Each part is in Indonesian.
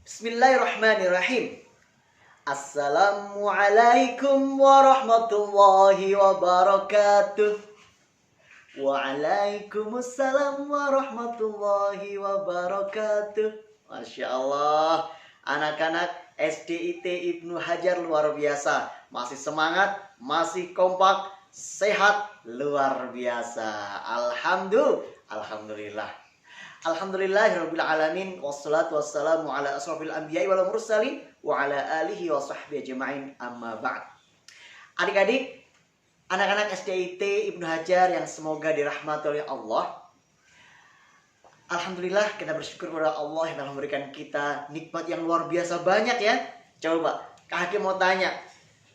Bismillahirrahmanirrahim. Assalamualaikum warahmatullahi wabarakatuh. Waalaikumsalam warahmatullahi wabarakatuh. Masya Allah, anak-anak SDIT Ibnu Hajar luar biasa. Masih semangat, masih kompak, sehat, luar biasa. Alhamdulillah. Alhamdulillahirabbil alamin, wassalatu wassalamu ala asrofil anbiya'i wal mursalin wa ala alihi wa sahbihi ajma'in, amma ba'd. Adik-adik, anak-anak SDIT Ibnu Hajar yang semoga dirahmati oleh Allah. Alhamdulillah, kita bersyukur kepada Allah yang telah memberikan kita nikmat yang luar biasa banyak ya. Coba, Kak Hakim mau tanya,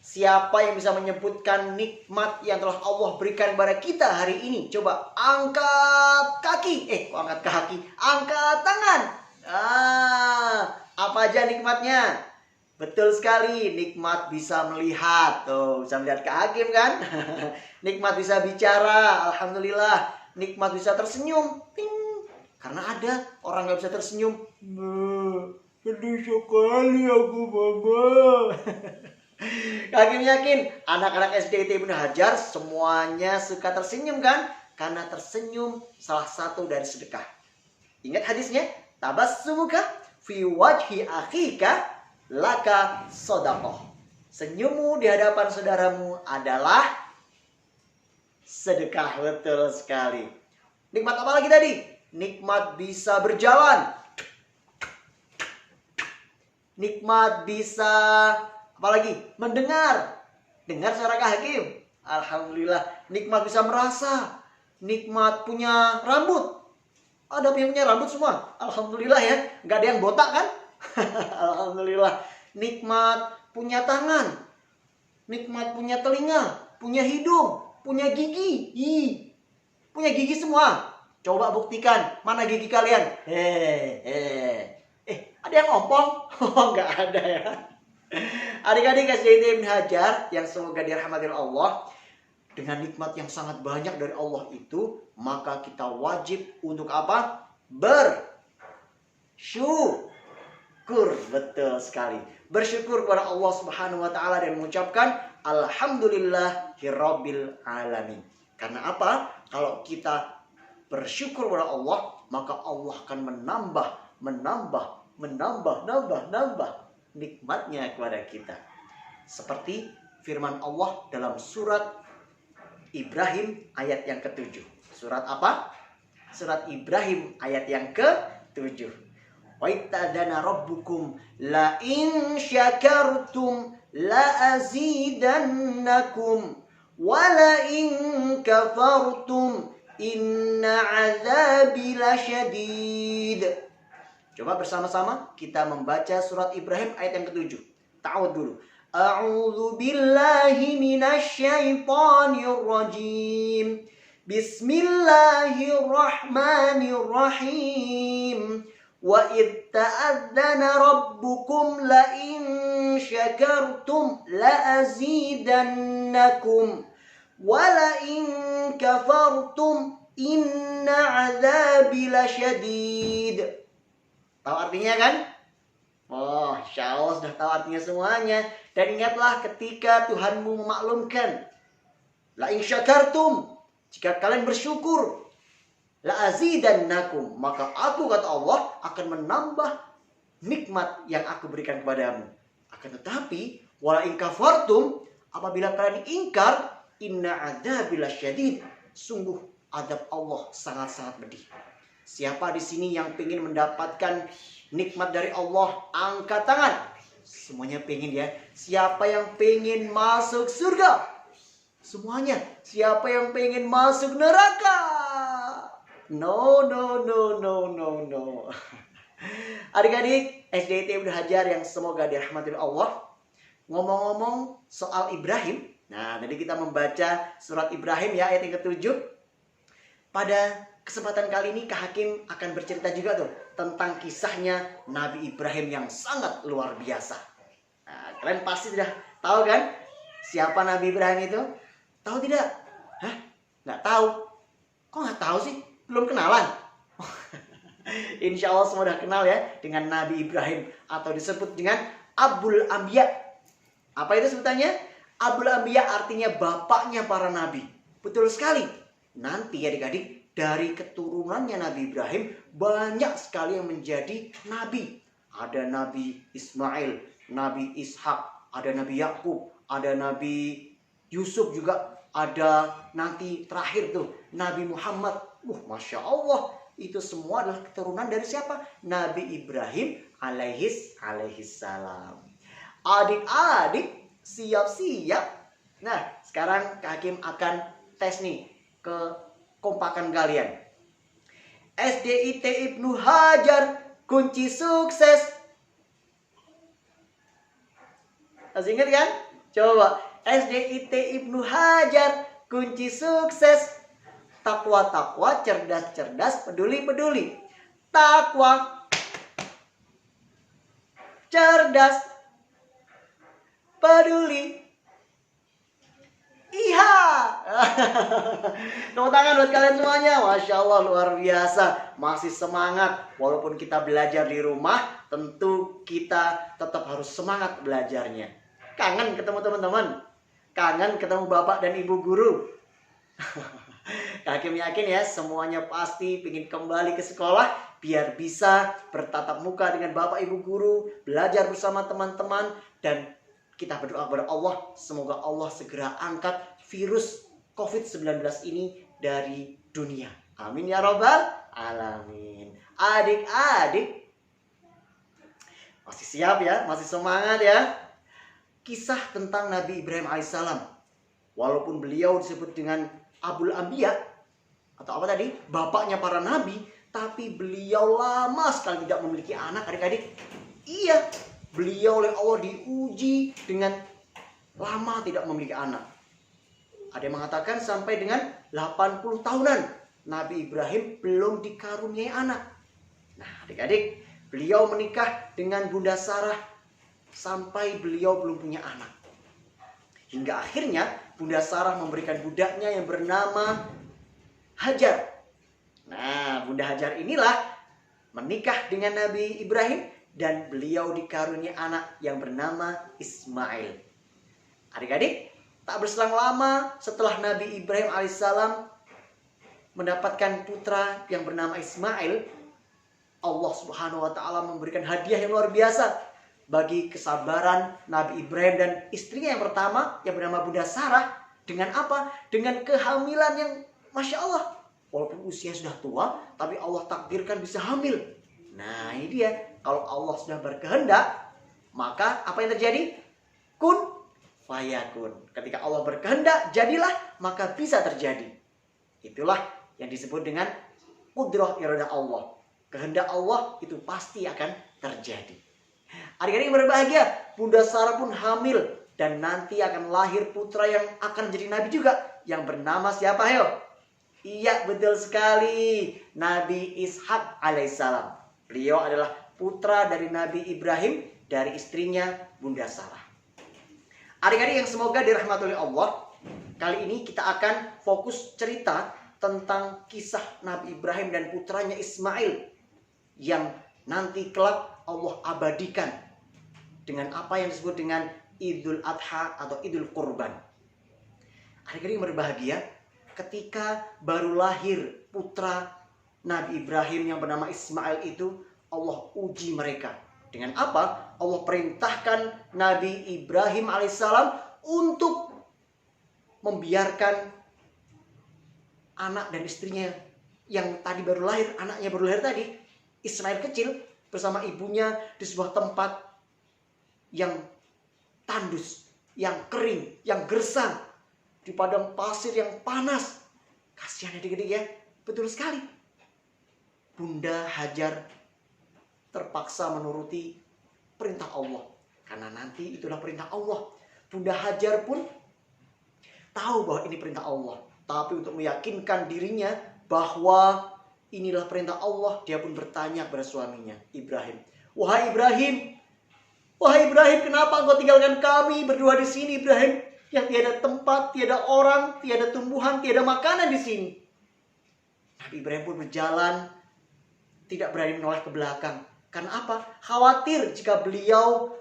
siapa yang bisa menyebutkan nikmat yang telah Allah berikan kepada kita hari ini? Coba angkat kaki. Angkat kaki. Angkat tangan. Apa aja nikmatnya? Betul sekali, nikmat bisa melihat. Tuh, bisa melihat Kak Hakim kan? Nikmat bisa bicara. Alhamdulillah. Nikmat bisa tersenyum. Ping. Karena ada orang gak bisa tersenyum. Sedih sekali aku, Mama. Kak yakin anak-anak SDIT Ibnu Hajar semuanya suka tersenyum kan? Karena tersenyum salah satu dari sedekah. Ingat hadisnya? Tabassumuka fi wajhi akhika laka shadaqah. Senyummu di hadapan saudaramu adalah sedekah. Betul sekali. Nikmat apa lagi tadi? Nikmat bisa berjalan. Nikmat bisa apalagi? Mendengar. Dengar suara Kak Hakim. Alhamdulillah. Nikmat bisa merasa. Nikmat punya rambut. Ada yang punya rambut semua. Alhamdulillah ya. Gak ada yang botak kan? Alhamdulillah. Nikmat punya tangan. Nikmat punya telinga. Punya hidung. Punya gigi. Punya gigi semua. Coba buktikan. Mana gigi kalian? Ada yang ompong? Gak ada ya. Adik-adik SDIT Ibnu Hajar yang semoga dirahmati Allah, dengan nikmat yang sangat banyak dari Allah itu, maka kita wajib untuk apa? Bersyukur. Betul sekali. Bersyukur kepada Allah Subhanahu wa taala dan mengucapkan alhamdulillahirabbil alamin. Karena apa? Kalau kita bersyukur kepada Allah, maka Allah akan menambah nikmatnya kepada kita. Seperti firman Allah dalam surat Ibrahim ayat yang ke-7. Surat apa? Surat Ibrahim ayat yang ke-7. Wa ittadana rabbukum la in syakartum la azidannakum wa la in kafartum inna azabi lasyadid. Coba bersama-sama kita membaca surat Ibrahim ayat yang ke-7. Ta'awud dulu. A'udzu billahi minasyaitonir rajim. Bismillahirrahmanirrahim. Wa id ta'adzana rabbukum la in syakartum la azidannakum wa la in kafartum inna azabi lasyadid. Tahu artinya kan? Oh, insya Allah sudah tahu artinya semuanya. Dan ingatlah ketika Tuhanmu memaklumkan, la in syakartum, jika kalian bersyukur, la azidannakum, maka aku, kata Allah, akan menambah nikmat yang aku berikan kepadamu. Akan tetapi, wala in kafartum, apabila kalian ingkar, inna adzabi lasyadid, sungguh adab Allah sangat-sangat pedih. Siapa di sini yang ingin mendapatkan nikmat dari Allah? Angkat tangan. Semuanya pengen ya. Siapa yang pengen masuk surga? Semuanya. Siapa yang pengen masuk neraka? No. Adik-adik SDIT Ibnu Hajar yang semoga dirahmati Allah. Ngomong-ngomong soal Ibrahim. Nah, tadi kita membaca surat Ibrahim ya, ayat yang ke-7. Pada kesempatan kali ini Kak Hakim akan bercerita juga tuh tentang kisahnya Nabi Ibrahim yang sangat luar biasa. Nah, kalian pasti sudah tahu kan siapa Nabi Ibrahim itu? Tahu tidak? Hah? Nggak tahu? Kok nggak tahu sih? Belum kenalan? Insya Allah semua udah kenal ya dengan Nabi Ibrahim, atau disebut dengan Abul Anbiya. Apa itu sebutannya? Abul Anbiya artinya bapaknya para nabi. Betul sekali. Nanti adik-adik, dari keturunannya Nabi Ibrahim banyak sekali yang menjadi nabi. Ada Nabi Ismail, Nabi Ishak, ada Nabi Yakub, ada Nabi Yusuf juga, ada nanti terakhir tuh Nabi Muhammad. Masya Allah, itu semua adalah keturunan dari siapa? Nabi Ibrahim alaihissalam. Adik-adik siap-siap. Nah, sekarang Kak Hakim akan tes nih kekompakan kalian. SDIT Ibnu Hajar, kunci sukses. Masih ingat kan? Coba. SDIT Ibnu Hajar, kunci sukses. Takwa-takwa, cerdas-cerdas, peduli-peduli. Takwa, cerdas, peduli. Iya. Tepuk tangan buat kalian semuanya. Masya Allah, luar biasa. Masih semangat. Walaupun kita belajar di rumah, tentu kita tetap harus semangat belajarnya. Kangen ketemu teman-teman? Kangen ketemu bapak dan ibu guru? Kak Hakim yakin ya, semuanya pasti ingin kembali ke sekolah biar bisa bertatap muka dengan bapak ibu guru, belajar bersama teman-teman, dan kita berdoa kepada Allah, semoga Allah segera angkat virus COVID-19 ini dari dunia. Amin ya Rabbal Alamin. Adik-adik, masih siap ya? Masih semangat ya? Kisah tentang Nabi Ibrahim alaihissalam. Walaupun beliau disebut dengan Abul Anbiya, atau apa tadi? Bapaknya para nabi, tapi beliau lama sekali tidak memiliki anak, adik-adik. Iya, beliau oleh Allah diuji dengan lama tidak memiliki anak. Ada yang mengatakan sampai dengan 80 tahunan Nabi Ibrahim belum dikaruniai anak. Nah, adik-adik, beliau menikah dengan Bunda Sarah sampai beliau belum punya anak. Hingga akhirnya Bunda Sarah memberikan budaknya yang bernama Hajar. Nah, Bunda Hajar inilah menikah dengan Nabi Ibrahim dan beliau dikaruniai anak yang bernama Ismail. Adik-adik, tak berselang lama setelah Nabi Ibrahim alaihissalam mendapatkan putra yang bernama Ismail, Allah Subhanahu wa taala memberikan hadiah yang luar biasa bagi kesabaran Nabi Ibrahim dan istrinya yang pertama yang bernama Bunda Sarah. Dengan apa? Dengan kehamilan yang Masya Allah. Walaupun usia sudah tua, tapi Allah takdirkan bisa hamil. Nah, ini dia. Kalau Allah sudah berkehendak, maka apa yang terjadi? Kun fayakun. Ketika Allah berkehendak, jadilah, maka bisa terjadi. Itulah yang disebut dengan qudrah iradah Allah. Kehendak Allah itu pasti akan terjadi. Adik-adik berbahagia, Bunda Sarah pun hamil dan nanti akan lahir putra yang akan jadi nabi juga, yang bernama siapa, Heo? Iya, betul sekali, Nabi Ishak alaihissalam. Beliau adalah putra dari Nabi Ibrahim dari istrinya Bunda Sarah. Adik-adik yang semoga dirahmati oleh Allah, kali ini kita akan fokus cerita tentang kisah Nabi Ibrahim dan putranya Ismail yang nanti kelak Allah abadikan dengan apa yang disebut dengan Idul Adha atau Idul Kurban. Adik-adik yang berbahagia, ketika baru lahir putra Nabi Ibrahim yang bernama Ismail itu, Allah uji mereka. Dengan apa? Allah perintahkan Nabi Ibrahim alaihissalam untuk membiarkan anak dan istrinya yang tadi baru lahir, anaknya baru lahir tadi, Ismail kecil, bersama ibunya di sebuah tempat yang tandus, yang kering, yang gersang, di padang pasir yang panas. Kasihan adik-adik ya, betul sekali. Bunda Hajar terpaksa menuruti perintah Allah, karena nanti itulah perintah Allah. Bunda Hajar pun tahu bahwa ini perintah Allah, tapi untuk meyakinkan dirinya bahwa inilah perintah Allah, dia pun bertanya kepada suaminya, Ibrahim. Wahai Ibrahim, kenapa engkau tinggalkan kami berdua di sini, Ibrahim? Yang tiada tempat, tiada orang, tiada tumbuhan, tiada makanan di sini. Nabi Ibrahim pun berjalan tidak berani menoleh ke belakang. Karena apa? Khawatir jika beliau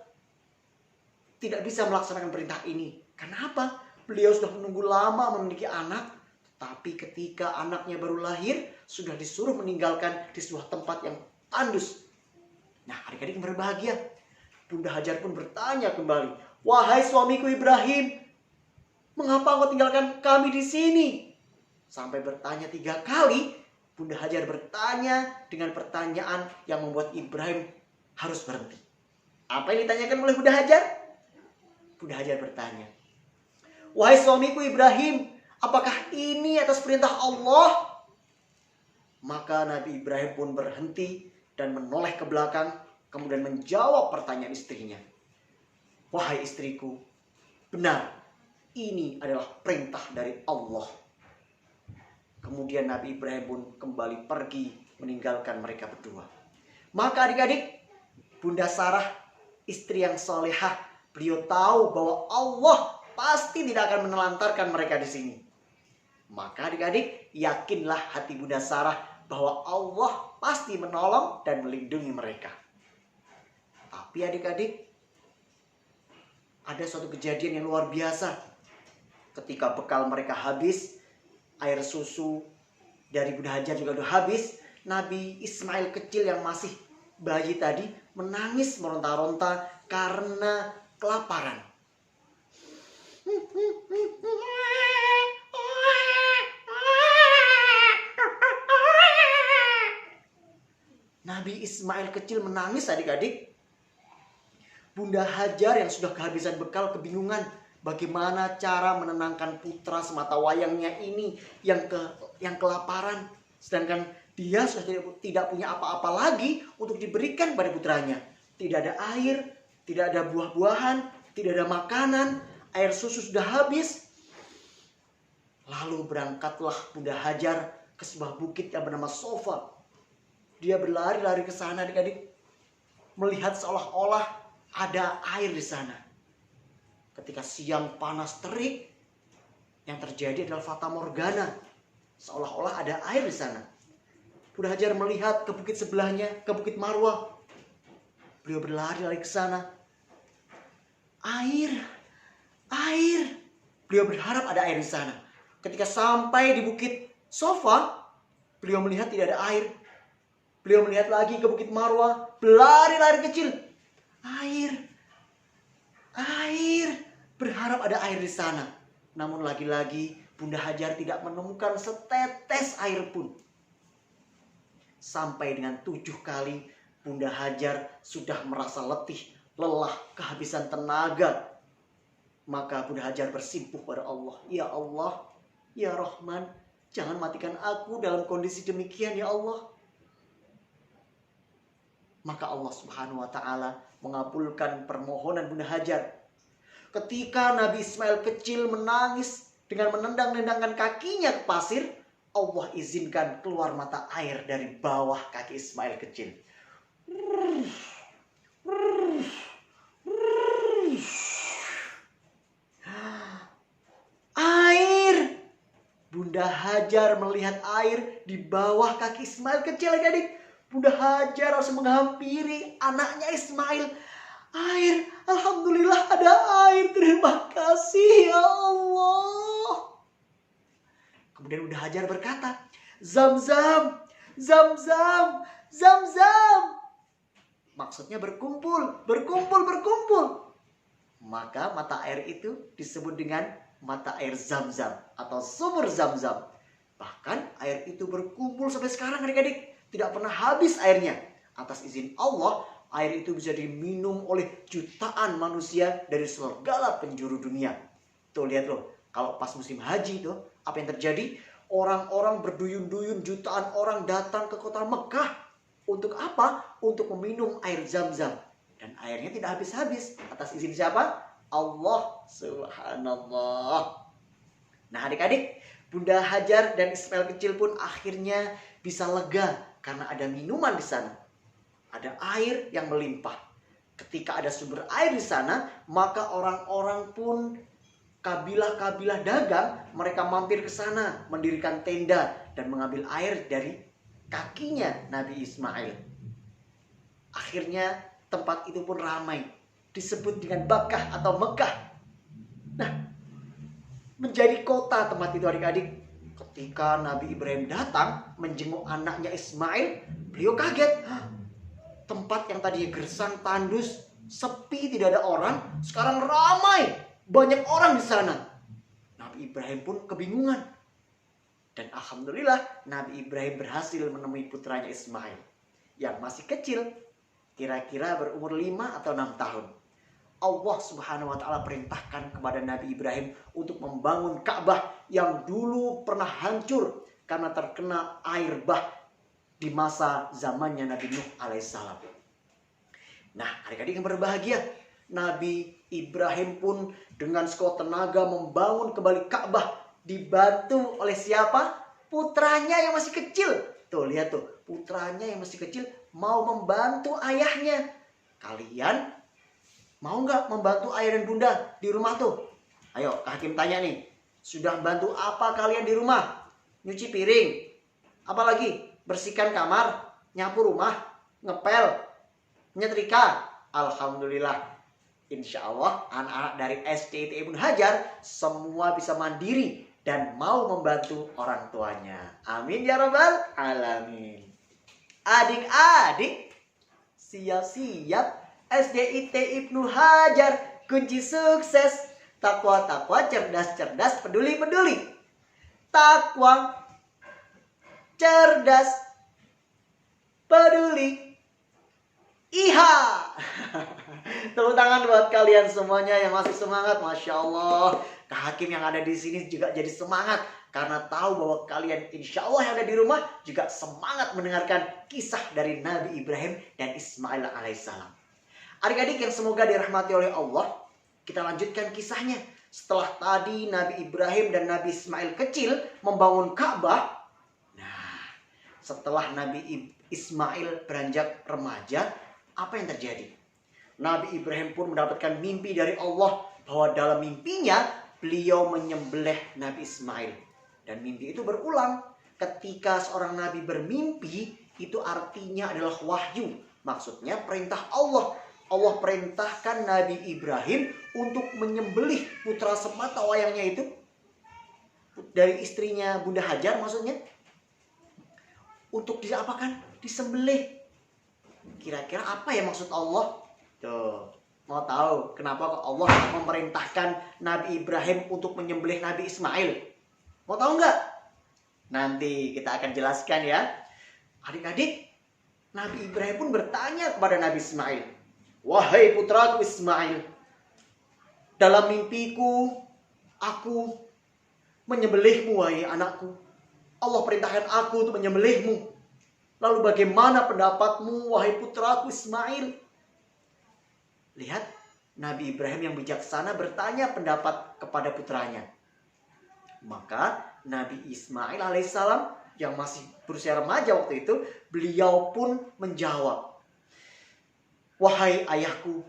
tidak bisa melaksanakan perintah ini. Karena apa? Beliau sudah menunggu lama memiliki anak, tapi ketika anaknya baru lahir, sudah disuruh meninggalkan di sebuah tempat yang tandus. Nah, adik-adik yang berbahagia, Bunda Hajar pun bertanya kembali, "Wahai suamiku Ibrahim, mengapa engkau tinggalkan kami di sini?" Sampai bertanya 3 kali, Bunda Hajar bertanya dengan pertanyaan yang membuat Ibrahim harus berhenti. Apa yang ditanyakan oleh Bunda Hajar? Bunda Hajar bertanya, "Wahai suamiku Ibrahim, apakah ini atas perintah Allah?" Maka Nabi Ibrahim pun berhenti dan menoleh ke belakang, kemudian menjawab pertanyaan istrinya. "Wahai istriku, benar, ini adalah perintah dari Allah." Kemudian Nabi Ibrahim pun kembali pergi meninggalkan mereka berdua. Maka adik-adik, Bunda Sarah, istri yang solehah, beliau tahu bahwa Allah pasti tidak akan menelantarkan mereka di sini. Maka adik-adik, yakinlah hati Bunda Sarah bahwa Allah pasti menolong dan melindungi mereka. Tapi adik-adik, ada suatu kejadian yang luar biasa. Ketika bekal mereka habis, air susu dari Bunda Hajar juga sudah habis, Nabi Ismail kecil yang masih bayi tadi menangis meronta-ronta karena kelaparan. Nabi Ismail kecil menangis adik-adik. Bunda Hajar yang sudah kehabisan bekal kebingungan bagaimana cara menenangkan putra semata wayangnya ini yang kelaparan. Sedangkan dia sudah tidak punya apa-apa lagi untuk diberikan pada putranya. Tidak ada air, tidak ada buah-buahan, tidak ada makanan, air susu sudah habis. Lalu berangkatlah Bunda Hajar ke sebuah bukit yang bernama Sofa. Dia berlari-lari ke sana adik-adik, melihat seolah-olah ada air di sana. Ketika siang panas terik, yang terjadi adalah fata morgana. Seolah-olah ada air di sana. Bunda Hajar melihat ke bukit sebelahnya, ke Bukit Marwah. Beliau berlari-lari ke sana. Air. Beliau berharap ada air di sana. Ketika sampai di Bukit Sofa, beliau melihat tidak ada air. Beliau melihat lagi ke Bukit Marwah, berlari-lari kecil. Air. Berharap ada air di sana. Namun lagi-lagi Bunda Hajar tidak menemukan setetes air pun. Sampai dengan 7 kali Bunda Hajar sudah merasa letih, lelah, kehabisan tenaga. Maka Bunda Hajar bersimpuh pada Allah. "Ya Allah, ya Rahman, jangan matikan aku dalam kondisi demikian ya Allah." Maka Allah Subhanahu wa ta'ala mengabulkan permohonan Bunda Hajar. Ketika Nabi Ismail kecil menangis dengan menendang-nendangkan kakinya ke pasir, Allah izinkan keluar mata air dari bawah kaki Ismail kecil. Air. Bunda Hajar melihat air di bawah kaki Ismail kecil adik-adik. Bunda Hajar harus menghampiri anaknya Ismail. Air, alhamdulillah ada air, terima kasih ya Allah. Kemudian Bunda Hajar berkata, "Zam-zam, zam-zam, zam-zam." Maksudnya berkumpul. Maka mata air itu disebut dengan mata air Zam-zam atau sumur Zam-zam. Bahkan air itu berkumpul sampai sekarang adik-adik. Tidak pernah habis airnya. Atas izin Allah, air itu bisa diminum oleh jutaan manusia dari segala penjuru dunia. Tuh lihat loh, kalau pas musim haji tuh, apa yang terjadi? Orang-orang berduyun-duyun, jutaan orang datang ke kota Mekah. Untuk apa? Untuk meminum air Zam-zam. Dan airnya tidak habis-habis. Atas izin siapa? Allah Subhanallah. Nah adik-adik, Bunda Hajar dan Ismail kecil pun akhirnya bisa lega karena ada minuman di sana. Ada air yang melimpah. Ketika ada sumber air di sana, maka orang-orang pun kabilah-kabilah dagang, mereka mampir ke sana, mendirikan tenda dan mengambil air dari kakinya Nabi Ismail. Akhirnya tempat itu pun ramai, disebut dengan Bakkah atau Mekah. Nah, menjadi kota tempat itu adik-adik. Ketika Nabi Ibrahim datang menjenguk anaknya Ismail, beliau kaget. Tempat yang tadinya gersang tandus, sepi, tidak ada orang, sekarang ramai, banyak orang di sana. Nabi Ibrahim pun kebingungan. Dan alhamdulillah Nabi Ibrahim berhasil menemui putranya Ismail yang masih kecil, kira-kira berumur 5 atau 6 tahun. Allah Subhanahu wa taala perintahkan kepada Nabi Ibrahim untuk membangun Ka'bah yang dulu pernah hancur karena terkena air bah di masa zamannya Nabi Nuh alaihissalam. Nah, adik-adik yang berbahagia, Nabi Ibrahim pun dengan sekuat tenaga membangun kembali Ka'bah, dibantu oleh siapa? Putranya yang masih kecil. Tuh, lihat tuh, putranya yang masih kecil mau membantu ayahnya. Kalian mau nggak membantu ayah dan bunda di rumah tuh? Ayo, Kak Hakim tanya nih. Sudah bantu apa kalian di rumah? Nyuci piring. Apa lagi? Bersihkan kamar, nyapu rumah, ngepel, nyetrika. Alhamdulillah. Insya Allah anak-anak dari SDIT Ibnu Hajar semua bisa mandiri dan mau membantu orang tuanya. Amin ya rabbal alamin. Adik-adik, siap-siap SDIT Ibnu Hajar, kunci sukses. Takwa-takwa, cerdas-cerdas, peduli-peduli. Takwa, cerdas, peduli. Iha. Tepuk tangan buat kalian semuanya yang masih semangat. Masya Allah. Kak Hakim yang ada di sini juga jadi semangat karena tahu bahwa kalian insya Allah yang ada di rumah juga semangat mendengarkan kisah dari Nabi Ibrahim dan Ismail alaihissalam. Adik-adik yang semoga dirahmati oleh Allah, kita lanjutkan kisahnya. Setelah tadi Nabi Ibrahim dan Nabi Ismail kecil membangun Ka'bah. Nah, setelah Nabi Ismail beranjak remaja, apa yang terjadi? Nabi Ibrahim pun mendapatkan mimpi dari Allah bahwa dalam mimpinya beliau menyembelih Nabi Ismail. Dan mimpi itu berulang. Ketika seorang nabi bermimpi, itu artinya adalah wahyu. Maksudnya perintah Allah. Allah perintahkan Nabi Ibrahim untuk menyembelih putra semata wayangnya itu dari istrinya Bunda Hajar, maksudnya untuk diapakan? Disembelih. Kira-kira apa ya maksud Allah? Tuh, mau tahu kenapa kok Allah memerintahkan Nabi Ibrahim untuk menyembelih Nabi Ismail? Mau tahu nggak? Nanti kita akan jelaskan ya. Adik-adik, Nabi Ibrahim pun bertanya kepada Nabi Ismail, "Wahai putraku Ismail, dalam mimpiku aku menyembelihmu, wahai anakku. Allah perintahkan aku untuk menyembelihmu. Lalu bagaimana pendapatmu, wahai putraku Ismail?" Lihat, Nabi Ibrahim yang bijaksana bertanya pendapat kepada putranya. Maka Nabi Ismail alaihissalam yang masih berusia remaja waktu itu, beliau pun menjawab, "Wahai ayahku,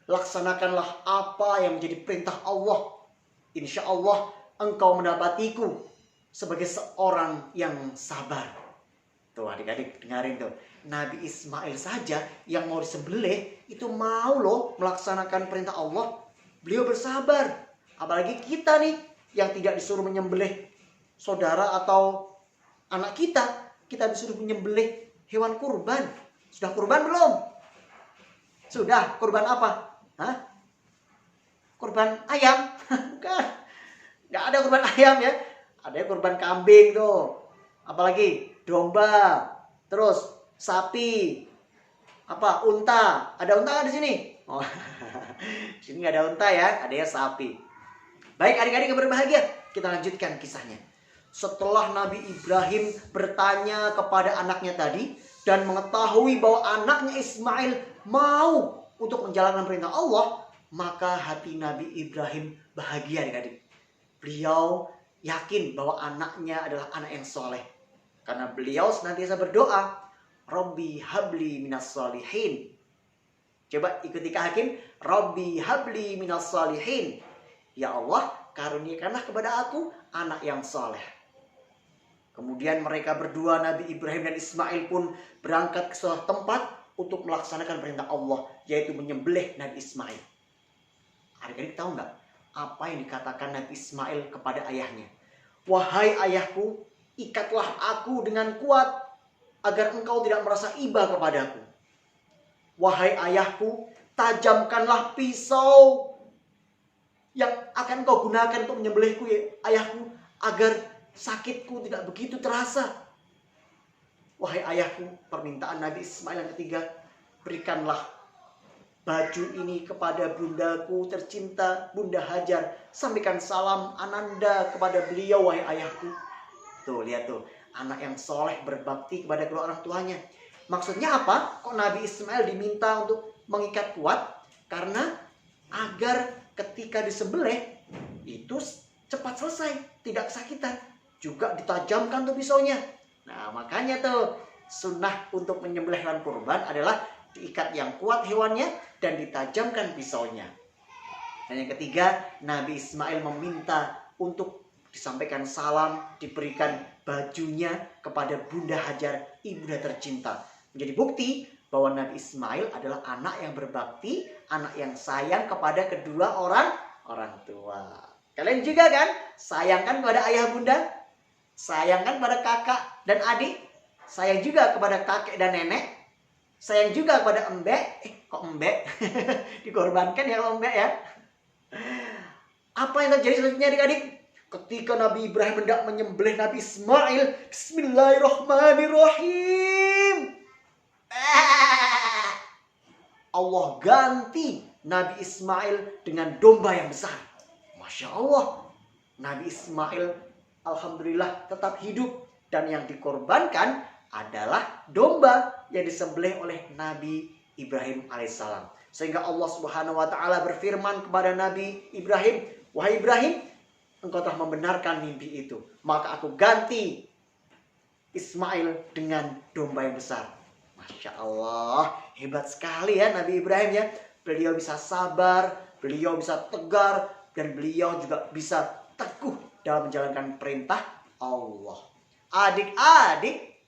laksanakanlah apa yang menjadi perintah Allah. Insya Allah engkau mendapatiku sebagai seorang yang sabar." Tuh adik-adik dengarin tuh. Nabi Ismail saja yang mau disembelih itu mau loh melaksanakan perintah Allah. Beliau bersabar. Apalagi kita nih yang tidak disuruh menyembelih saudara atau anak kita. Kita disuruh menyembelih hewan kurban. Sudah kurban belum? Sudah. Kurban apa? Hah? Kurban ayam? Bukan. Nggak ada kurban ayam ya. Ada kurban kambing tuh. Apalagi domba. Terus sapi. Apa? Unta. Ada unta nggak di sini? Oh, di sini nggak ada unta ya. Adanya sapi. Baik adik-adik yang berbahagia. Kita lanjutkan kisahnya. Setelah Nabi Ibrahim bertanya kepada anaknya tadi dan mengetahui bahwa anaknya Ismail mau untuk menjalankan perintah Allah, maka hati Nabi Ibrahim bahagia adik-adik. Beliau yakin bahwa anaknya adalah anak yang soleh. Karena beliau senantiasa berdoa, "Rabbi habli minas solihin." Coba ikuti Kak Hakim. "Rabbi habli minas solihin." Ya Allah, karuniakanlah kepada aku anak yang soleh. Kemudian mereka berdua, Nabi Ibrahim dan Ismail pun berangkat ke suatu tempat untuk melaksanakan perintah Allah, yaitu menyembelih Nabi Ismail. Adik-adik tahu nggak apa yang dikatakan Nabi Ismail kepada ayahnya? Wahai ayahku, ikatlah aku dengan kuat agar engkau tidak merasa iba kepadaku. Wahai ayahku, tajamkanlah pisau yang akan kau gunakan untuk menyembelihku, ya ayahku, agar sakitku tidak begitu terasa. Wahai ayahku, permintaan Nabi Ismail yang ketiga, berikanlah baju ini kepada bundaku tercinta, Bunda Hajar. Sampaikan salam Ananda kepada beliau, wahai ayahku. Tuh, lihat tuh. Anak yang soleh berbakti kepada kedua orang tuanya. Maksudnya apa? Kok Nabi Ismail diminta untuk mengikat kuat? Karena agar ketika disembelih itu cepat selesai, tidak kesakitan. Juga ditajamkan tuh pisaunya. Nah, makanya tuh sunnah untuk menyembelih hewan kurban adalah diikat yang kuat hewannya dan ditajamkan pisaunya. Dan yang ketiga, Nabi Ismail meminta untuk disampaikan salam, diberikan bajunya kepada Bunda Hajar, ibunda tercinta. Menjadi bukti bahwa Nabi Ismail adalah anak yang berbakti, anak yang sayang kepada kedua orang tua. Kalian juga kan? Sayangkan kepada ayah bunda? Sayangkan kepada kakak dan adik? Sayang juga kepada kakek dan nenek? Sayang juga kepada embek? Kok embek? Dikorbankan ya embek ya? Apa yang terjadi selanjutnya adik-adik? Ketika Nabi Ibrahim hendak menyembelih Nabi Ismail, Bismillahirrahmanirrahim, Allah ganti Nabi Ismail dengan domba yang besar. Masya Allah, Nabi Ismail alhamdulillah tetap hidup. Dan yang dikorbankan adalah domba yang disembelih oleh Nabi Ibrahim alaihissalam. Sehingga Allah subhanahu wa ta'ala berfirman kepada Nabi Ibrahim, wahai Ibrahim, engkau telah membenarkan mimpi itu, maka aku ganti Ismail dengan domba yang besar. Masya Allah, hebat sekali ya Nabi Ibrahim ya. Beliau bisa sabar, beliau bisa tegar, dan beliau juga bisa teguh dalam menjalankan perintah Allah. Adik-adik,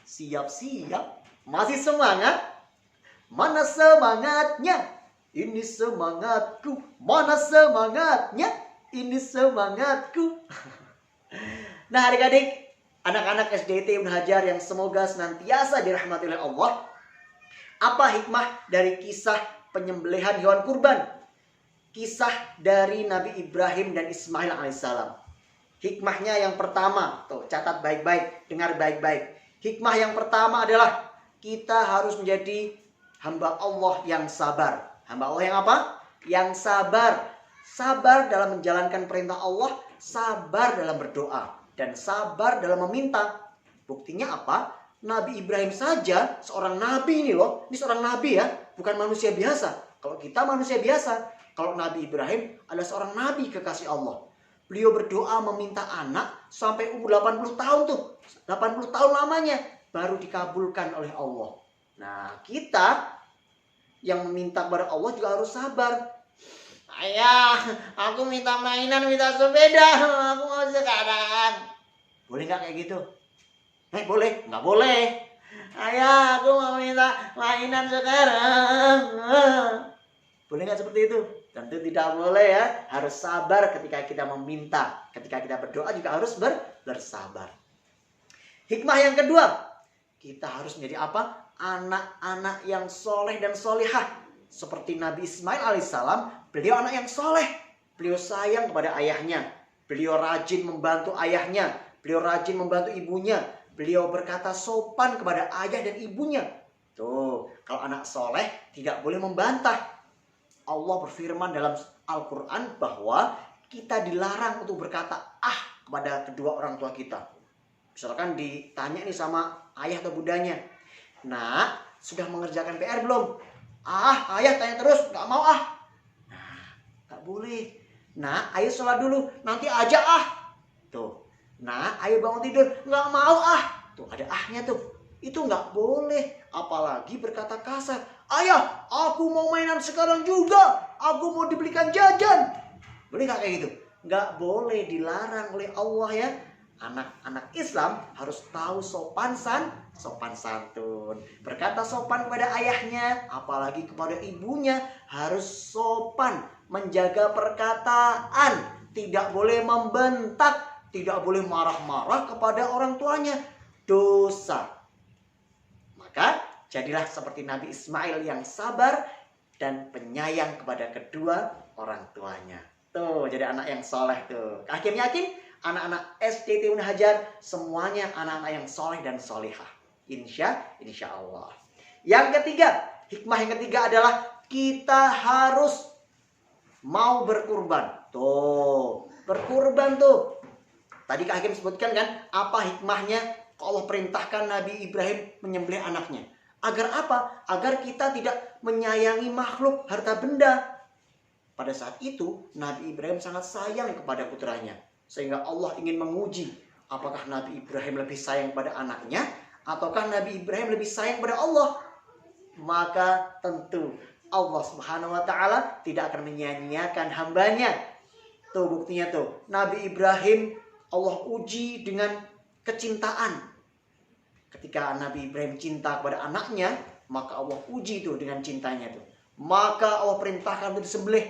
siap-siap, masih semangat? Mana semangatnya? Ini semangatku. Mana semangatnya? Ini semangatku. Nah adik-adik, anak-anak SDT Ibnu Hajar yang semoga senantiasa dirahmati oleh Allah. Apa hikmah dari kisah penyembelihan hewan kurban? Kisah dari Nabi Ibrahim dan Ismail alaihissalam. Hikmahnya yang pertama, tuh catat baik-baik, dengar baik-baik. Hikmah yang pertama adalah kita harus menjadi hamba Allah yang sabar. Hamba Allah yang apa? Yang sabar. Sabar dalam menjalankan perintah Allah, sabar dalam berdoa, dan sabar dalam meminta. Buktinya apa? Nabi Ibrahim saja, seorang nabi ini loh. Ini seorang nabi ya, bukan manusia biasa. Kalau kita manusia biasa, kalau Nabi Ibrahim adalah seorang nabi kekasih Allah. Beliau berdoa meminta anak sampai umur 80 tahun tuh. 80 tahun lamanya baru dikabulkan oleh Allah. Nah, kita yang meminta kepada Allah juga harus sabar. Ayah, aku minta mainan, minta sepeda, aku mau sekarang. Boleh nggak kayak gitu? Boleh? Nggak boleh. Ayah, aku mau minta mainan sekarang. Boleh nggak seperti itu? Tentu tidak boleh ya. Harus sabar ketika kita meminta. Ketika kita berdoa juga harus bersabar. Hikmah yang kedua, kita harus menjadi apa? Anak-anak yang soleh dan solihah. Seperti Nabi Ismail alaihissalam, beliau anak yang soleh. Beliau sayang kepada ayahnya. Beliau rajin membantu ayahnya. Beliau rajin membantu ibunya. Beliau berkata sopan kepada ayah dan ibunya. Tuh, kalau anak soleh tidak boleh membantah. Allah berfirman dalam Al-Quran bahwa kita dilarang untuk berkata kepada kedua orang tua kita. Misalkan ditanya nih sama ayah atau bundanya, "Nak, sudah mengerjakan PR belum?" Ayah tanya terus, nggak mau Nah, nggak boleh. Nah, ayo sholat dulu, nanti aja Tuh. Nah, ayo bangun tidur, nggak mau Tuh, ada ahnya tuh. Itu nggak boleh. Apalagi berkata kasar. Ayah, aku mau mainan sekarang juga. Aku mau dibelikan jajan. Boleh nggak kayak gitu? Nggak boleh, dilarang oleh Allah ya. Anak-anak Islam harus tahu sopan santun. Berkata sopan kepada ayahnya, apalagi kepada ibunya, harus sopan, menjaga perkataan, tidak boleh membentak, tidak boleh marah-marah kepada orang tuanya. Dosa. Maka jadilah seperti Nabi Ismail yang sabar dan penyayang kepada kedua orang tuanya. Tuh, jadi anak yang soleh tuh. Hakim yakin anak-anak SDT Hajar semuanya anak-anak yang soleh dan solehah. Insya Allah. Yang ketiga, hikmah yang ketiga adalah kita harus mau berkurban. Tuh, berkurban tuh. Tadi Kak Hakim sebutkan kan, apa hikmahnya Allah perintahkan Nabi Ibrahim menyembelih anaknya. Agar apa? Agar kita tidak menyayangi makhluk harta benda. Pada saat itu Nabi Ibrahim sangat sayang kepada putranya. Sehingga Allah ingin menguji apakah Nabi Ibrahim lebih sayang pada anaknya ataukah Nabi Ibrahim lebih sayang pada Allah. Maka tentu Allah Subhanahu wa ta'ala tidak akan menyia-nyiakan hambanya. Tuh buktinya tuh. Nabi Ibrahim Allah uji dengan kecintaan. Ketika Nabi Ibrahim cinta kepada anaknya, maka Allah uji tuh dengan cintanya tuh. Maka Allah perintahkan untuk disembelih.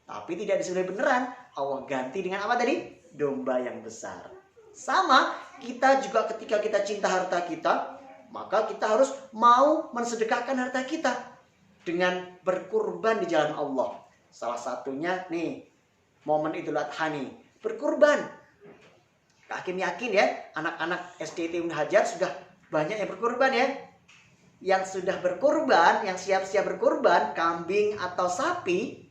Tapi tidak disembelih beneran. Allah ganti dengan apa tadi? Domba yang besar. Sama, kita juga ketika kita cinta harta kita, maka kita harus mau mensedekahkan harta kita dengan berkurban di jalan Allah. Salah satunya nih, momen Idul Adha nih, berkurban. Kak Hakim yakin ya, anak-anak SDT Hajar sudah banyak yang berkurban ya. Yang sudah berkurban, yang siap-siap berkurban, kambing atau sapi,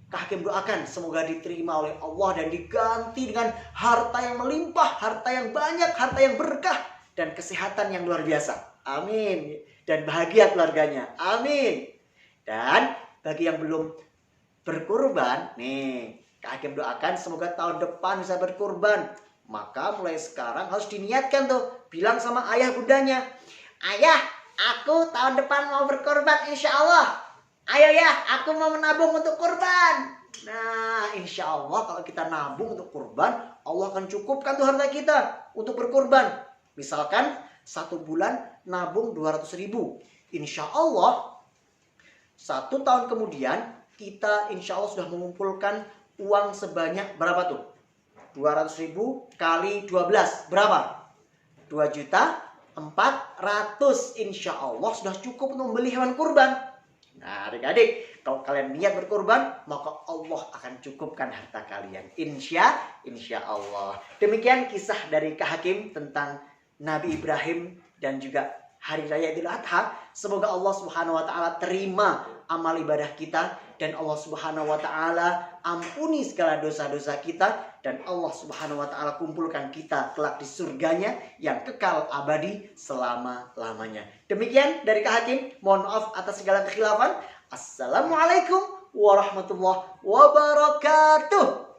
Kak Hakim doakan semoga diterima oleh Allah dan diganti dengan harta yang melimpah, harta yang banyak, harta yang berkah, dan kesehatan yang luar biasa. Amin. Dan bahagia keluarganya. Amin. Dan bagi yang belum berkurban, nih, Kak Hakim doakan semoga tahun depan bisa berkurban. Maka mulai sekarang harus diniatkan tuh, bilang sama ayah bundanya, ayah, aku tahun depan mau berkorban insya Allah. Ayo ya, aku mau menabung untuk kurban. Nah, insya Allah kalau kita nabung untuk kurban, Allah akan cukupkan tuh harta kita untuk berkurban. Misalkan 1 bulan nabung 200.000. Insya Allah 1 tahun kemudian kita insya Allah sudah mengumpulkan uang sebanyak berapa tuh? 200.000 kali 12 berapa? 2.400.000. Insya Allah sudah cukup untuk membeli hewan kurban. Nah adik-adik, kalau kalian niat berkurban, maka Allah akan cukupkan harta kalian. Insya Allah. Demikian kisah dari Kak Hakim tentang Nabi Ibrahim dan juga Hari Raya Idul Adha. Semoga Allah Subhanahu wa ta'ala terima amal ibadah kita, dan Allah Subhanahu wa ta'ala ampuni segala dosa-dosa kita, dan Allah Subhanahu wa ta'ala kumpulkan kita kelak di surganya yang kekal abadi selama-lamanya. Demikian dari Kak Hakim. Mohon maaf atas segala kekhilafan. Assalamualaikum warahmatullahi wabarakatuh.